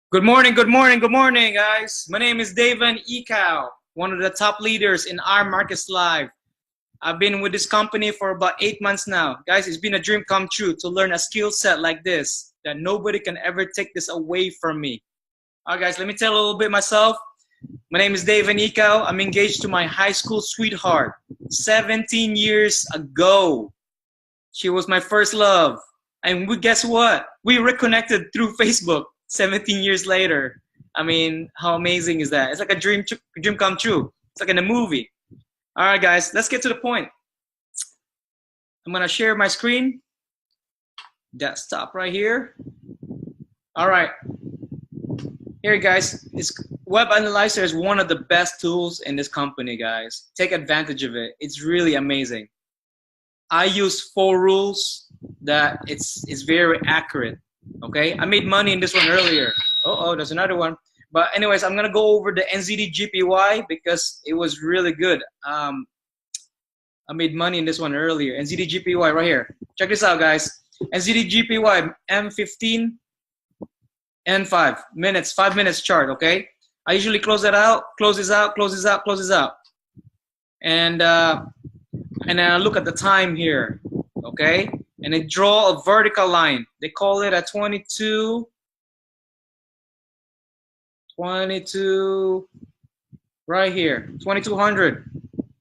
Good morning, good morning, good morning, guys. My name is Daven Icao, one of the top leaders in our markets live. I've been with this company for about 8 months now. Guys, it's been a dream come true to learn a skill set like this that nobody can ever take this away from me. All right, guys, let me tell a little bit myself. My name is Daven Icao. I'm engaged to my high school sweetheart 17 years ago. She was my first love. And guess what? We reconnected through Facebook 17 years later. I mean, how amazing is that? It's like a dream come true. It's like in a movie. All right, guys, let's get to the point. I'm going to share my screen. Desktop right here. All right. Here, guys, this web analyzer is one of the best tools in this company, guys. Take advantage of it. It's really amazing. I use 4 rules that it's very accurate. Okay, I made money in this one earlier. Oh, there's another one. But anyways, I'm gonna go over the NZD/GPY because it was really good. I made money in this one earlier. NZD/GPY right here. Check this out, guys. NZD/GPY M15 N5 minutes, 5 minutes chart. Okay, I usually close it out, closes out, closes out, closes out, and then I look at the time here. Okay, and I draw a vertical line. They call it a 22 right here, 2200.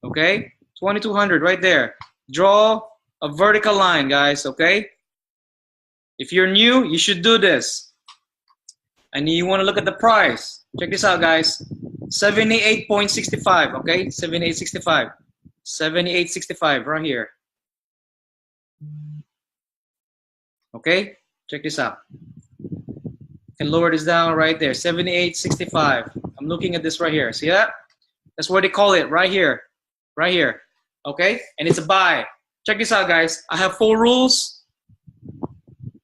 Okay, 2200 right there. Draw a vertical line, guys. Okay, if you're new, you should do this. And you want to look at the price. Check this out, guys. 78.65. Okay, 78.65. 78.65 right here. Okay, check this out. Can lower this down right there. 78.65. I'm looking at this right here. See that? That's what they call it right here. Right here. Okay, and it's a buy. Check this out, guys. I have 4 rules.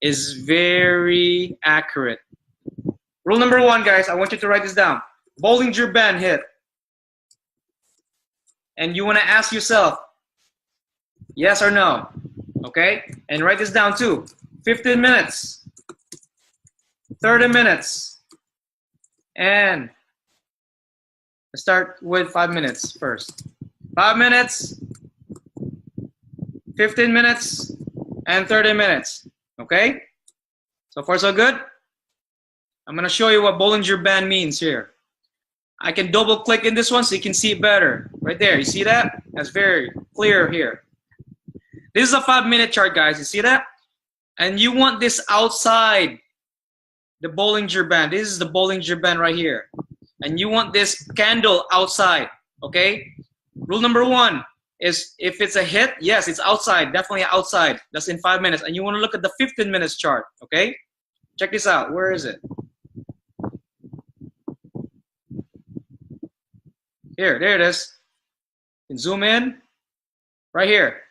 Is very accurate. Rule number 1, guys. I want you to write this down. Bollinger Band hit. And you want to ask yourself, yes or no. Okay, and write this down too. 15 minutes, 30 minutes, and let's start with 5 minutes first. 5 minutes, 15 minutes, and 30 minutes. Okay, so far so good. I'm gonna show you what Bollinger Band means here. I can double click in this one so you can see it better. Right there, you see that? That's very clear here. This is a 5-minute chart, guys. You see that? And you want this outside the Bollinger Band. This is the Bollinger Band right here. And you want this candle outside, okay? Rule number 1 is if it's a hit, yes, it's outside, definitely outside. That's in 5 minutes. And you want to look at the 15 minutes chart, okay? Check this out. Where is it? Here, there it is. You can zoom in right here.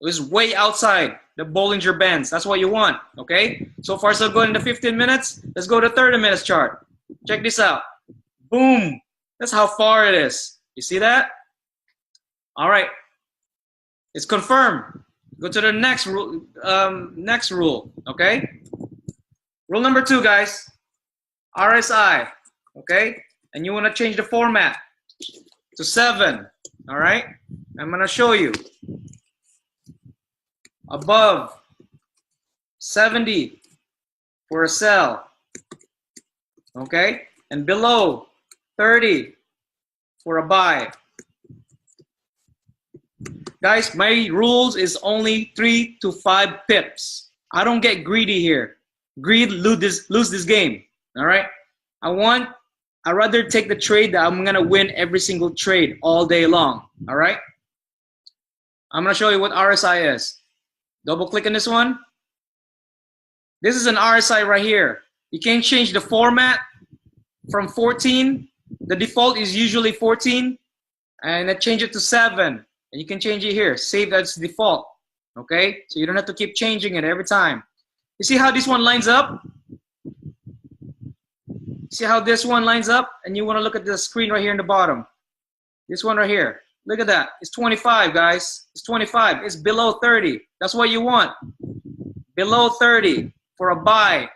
It was way outside the Bollinger Bands. That's what you want, okay? So far so good in the 15 minutes. Let's go to 30 minutes chart. Check this out. Boom. That's how far it is. You see that? All right. It's confirmed. Go to the next rule, okay? Rule number 2, guys. RSI, okay? And you want to change the format to 7, all right? I'm going to show you. Above 70 for a sell, okay? And below 30 for a buy. Guys, my rules is only 3 to 5 pips. I don't get greedy here. Greed lose this game, all right? I'd rather take the trade that I'm gonna win every single trade all day long, all right? I'm gonna show you what RSI is. Double click on this one. This is an RSI right here. You can change the format from 14. The default is usually 14. And I change it to 7. And you can change it here. Save as default. Okay? So you don't have to keep changing it every time. You see how this one lines up? See how this one lines up? And you want to look at the screen right here in the bottom. This one right here. Look at that. It's 25, guys. It's 25. It's below 30. That's what you want. Below 30 for a buy.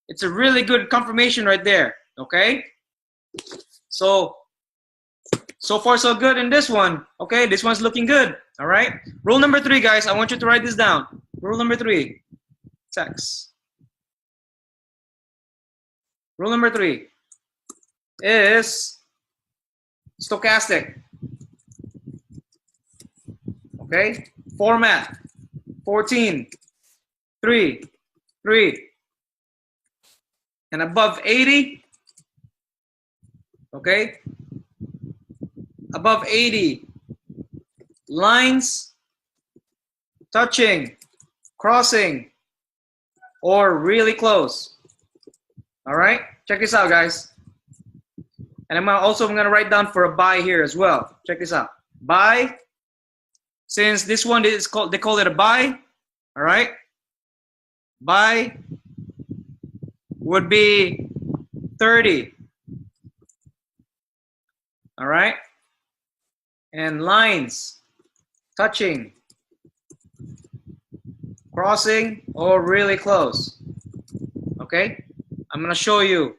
It's a really good confirmation right there. Okay. So far so good in this one. Okay, this one's looking good. All right. Rule number 3, guys. I want you to write this down. Rule number 3. Text. Rule number 3 is stochastic. Okay. Format 14, 3, 3, and above 80. Okay. Above 80 lines touching, crossing, or really close. All right, check this out, guys. And I'm gonna write down for a buy here as well. Check this out. Buy, since this one is called, they call it a buy. All right, buy would be 30. All right. And lines touching, crossing, or really close. Okay, I'm gonna show you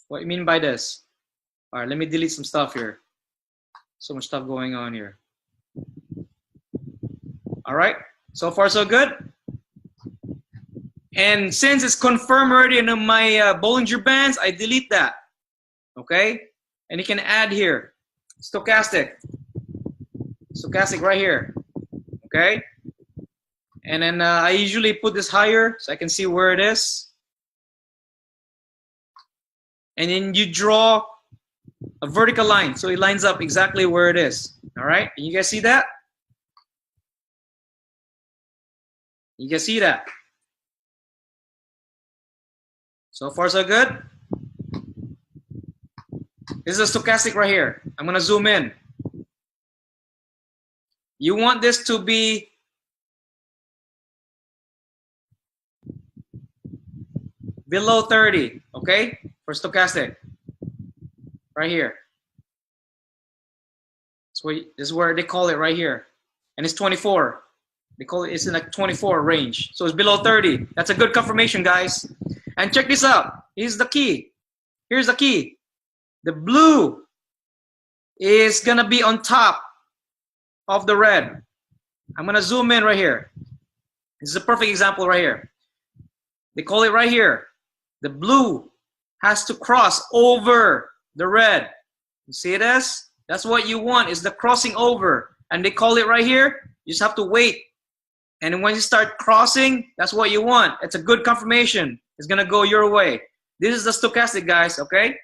what you mean by this. All right, let me delete some stuff here. So much stuff going on here. All right, so far so good. And since it's confirmed already in my Bollinger Bands, I delete that. Okay, and you can add here. Stochastic right here. Okay, and then I usually put this higher so I can see where it is, and then you draw a vertical line so it lines up exactly where it is. All right, you guys see that? You guys see that? So far so good. This is a stochastic right here. I'm gonna zoom in. You want this to be below 30, okay? For stochastic, right here. So this is where they call it right here, and it's 24. They call it, it's in like 24 range, so it's below 30. That's a good confirmation, guys. And check this out. Here's the key. Here's the key. The blue is gonna be on top of the red. I'm gonna zoom in right here. This is a perfect example right here. They call it right here. The blue has to cross over the red. You see this? That's what you want, is the crossing over. And they call it right here. You just have to wait. And when you start crossing, that's what you want. It's a good confirmation. It's gonna go your way. This is the stochastic, guys, okay?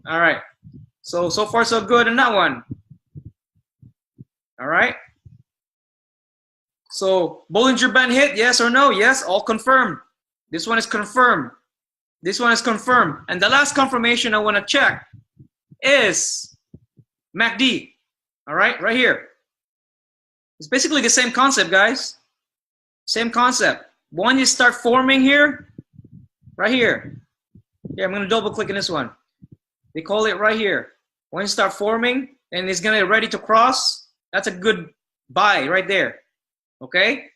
All right, so far so good in that one. All right, so Bollinger Band hit, yes or no? Yes, all confirmed. This one is confirmed. This one is confirmed. And the last confirmation I want to check is MACD. All right, right here. It's basically the same concept, guys. Same concept. When you start forming here, right here. Yeah, I'm going to double click in this one. They call it right here. When you start forming and it's gonna be ready to cross, that's a good buy right there. Okay?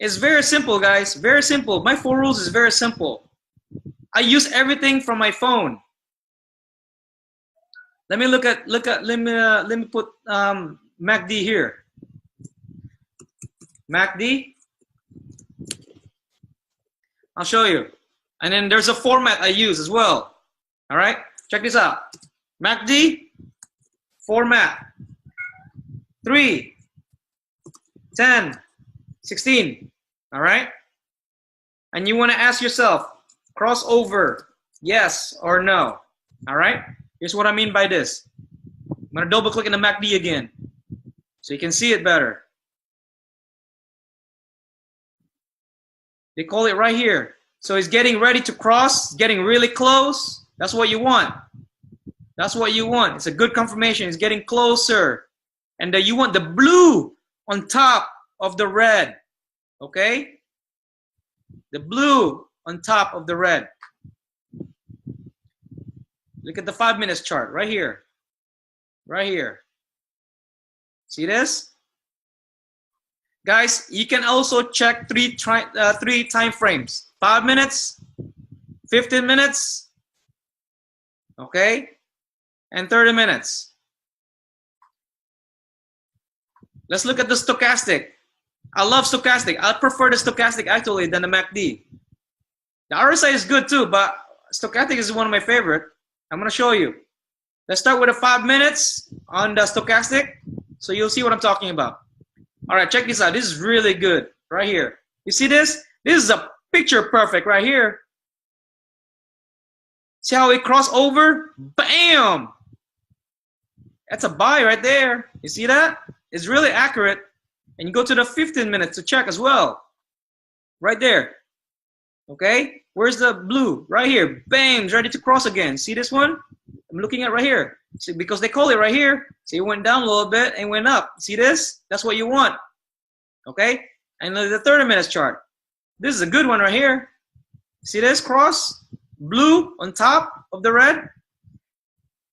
It's very simple, guys. Very simple. My 4 rules is very simple. I use everything from my phone. Let me let me put MACD here. MACD. I'll show you. And then there's a format I use as well. All right, check this out. MACD format 3, 10, 16. All right, and you want to ask yourself, crossover, yes or no? All right, here's what I mean by this. I'm gonna double click in the MACD again so you can see it better. They call it right here. So it's getting ready to cross, getting really close. That's what you want. That's what you want. It's a good confirmation. It's getting closer. And you want the blue on top of the red. Okay? The blue on top of the red. Look at the 5 minutes chart right here. Right here. See this? Guys, you can also check three time frames. 5 minutes, 15 minutes, okay, and 30 minutes. Let's look at the stochastic. I love stochastic. I prefer the stochastic actually than the MACD. The RSI is good too, but stochastic is one of my favorite. I'm gonna show you. Let's start with the 5 minutes on the stochastic, so you'll see what I'm talking about. All right, check this out. This is really good right here. You see this? This is a picture perfect right here. See how it crossed over? Bam! That's a buy right there. You see that? It's really accurate. And you go to the 15 minutes to check as well. Right there. Okay? Where's the blue? Right here. Bam! It's ready to cross again. See this one? I'm looking at right here. See, because they call it right here. See, it went down a little bit and went up. See this? That's what you want. Okay? And the 30 minutes chart. This is a good one right here. See this cross? Blue on top of the red.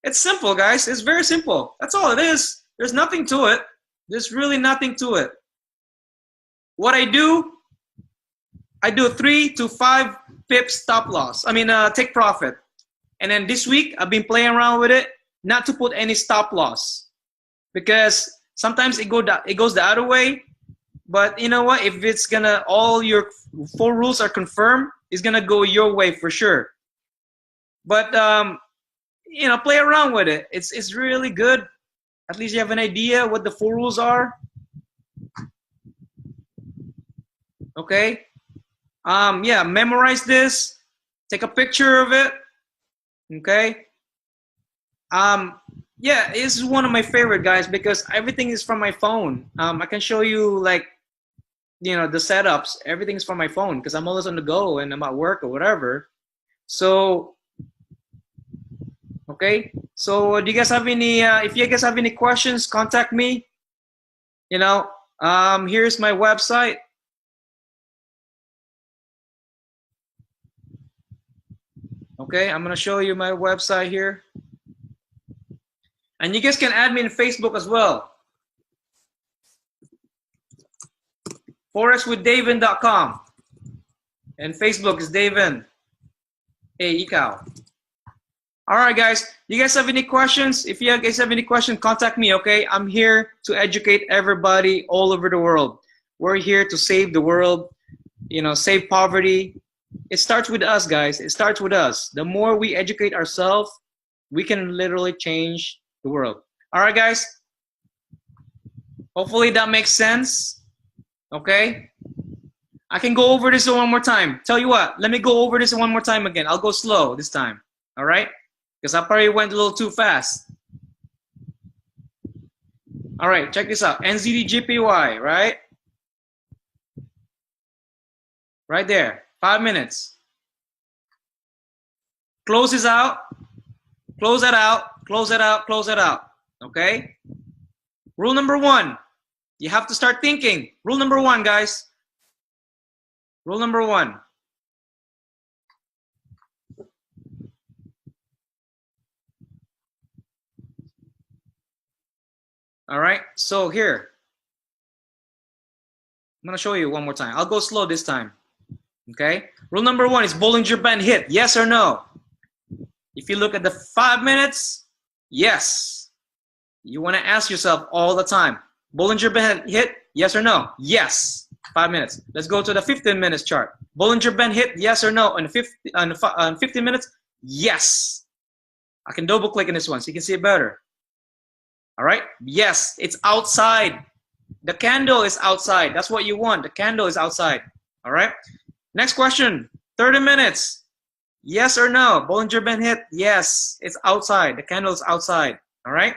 It's simple, guys. It's very simple. That's all it is. There's nothing to it. There's really nothing to it. What I do 3 to 5 pips stop loss. I mean, take profit. And then this week, I've been playing around with it, not to put any stop loss. Because sometimes it goes the other way. But you know what? If it's gonna, all your 4 rules are confirmed, it's gonna go your way for sure. But you know, play around with it. It's really good. At least you have an idea what the 4 rules are. Okay. Yeah, memorize this. Take a picture of it. Okay. Yeah, it's one of my favorite, guys, because everything is from my phone. I can show you, like, you know, the setups. Everything is from my phone because I'm always on the go and I'm at work or whatever. So, okay. So, do you guys have any? If you guys have any questions, contact me. You know, here's my website. Okay, I'm gonna show you my website here. And you guys can add me in Facebook as well. Forexwithdaven.com. And Facebook is Daven. Hey, Icao. All right, guys. You guys have any questions? If you guys have any questions, contact me, okay? I'm here to educate everybody all over the world. We're here to save the world, you know, save poverty. It starts with us, guys. It starts with us. The more we educate ourselves, we can literally change the world. All right, guys. Hopefully that makes sense. Okay. I can go over this one more time. Tell you what, let me go over this one more time again. I'll go slow this time. All right. Because I probably went a little too fast. All right. Check this out. NZDJPY, right? Right there. 5 minutes. Close this out. Close that out. Close it out. Close it out. Okay? Rule number 1. You have to start thinking. Rule number 1, guys. Rule number 1. All right? So here. I'm going to show you one more time. I'll go slow this time. Okay? Rule number 1 is Bollinger Band hit. Yes or no? If you look at the 5 minutes, yes. You want to ask yourself all the time, Bollinger Band hit, yes or no? Yes. 5 minutes. Let's go to the 15 minutes chart. Bollinger Band hit, yes or no? On 15 minutes, yes. I can double click in this one so you can see it better. All right? Yes, it's outside. The candle is outside. That's what you want. The candle is outside. All right? Next question. 30 minutes. Yes or no? Bollinger Band hit? Yes. It's outside. The candle is outside. All right?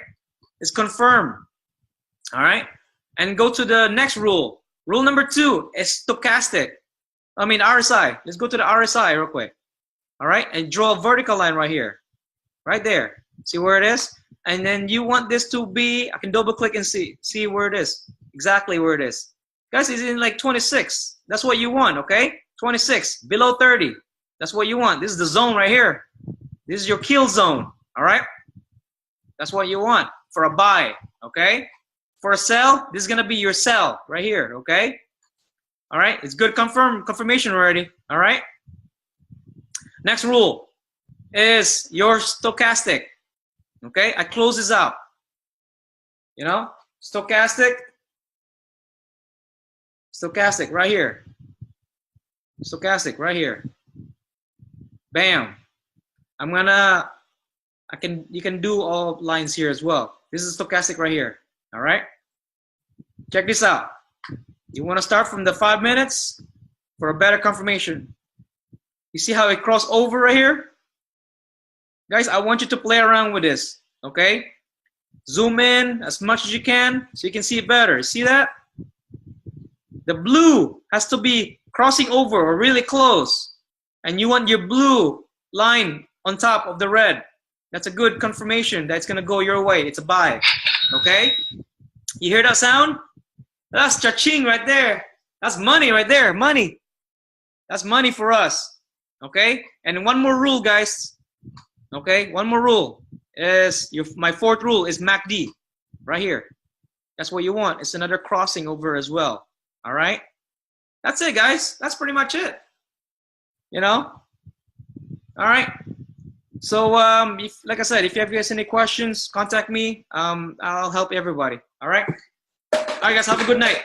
It's confirmed. All right? And go to the next rule. Rule number 2 is stochastic. I mean RSI. Let's go to the RSI real quick. All right? And draw a vertical line right here. Right there. See where it is? And then you want this to be, I can double click and see where it is. Exactly where it is. Guys, it's in like 26. That's what you want, okay? 26, below 30. That's what you want. This is the zone right here. This is your kill zone, all right? That's what you want for a buy, okay? For a sell, this is gonna be your sell right here, okay? All right, it's good confirmation already, all right? Next rule is your stochastic. Okay, I close this out. You know, stochastic right here. Stochastic right here. Bam. You can do all lines here as well. This is stochastic right here. All right. Check this out. You want to start from the 5 minutes for a better confirmation. You see how it crossed over right here? Guys, I want you to play around with this. Okay. Zoom in as much as you can so you can see it better. See that? The blue has to be crossing over or really close. And you want your blue line on top of the red. That's a good confirmation that it's going to go your way. It's a buy. Okay? You hear that sound? That's cha-ching right there. That's money right there. Money. That's money for us. Okay? And one more rule, guys. Okay? One more rule is my fourth rule is MACD. Right here. That's what you want. It's another crossing over as well. All right? That's it, guys. That's pretty much it. You know? All right. So, like I said, if you have guys any questions, contact me. I'll help everybody. All right? All right, guys. Have a good night.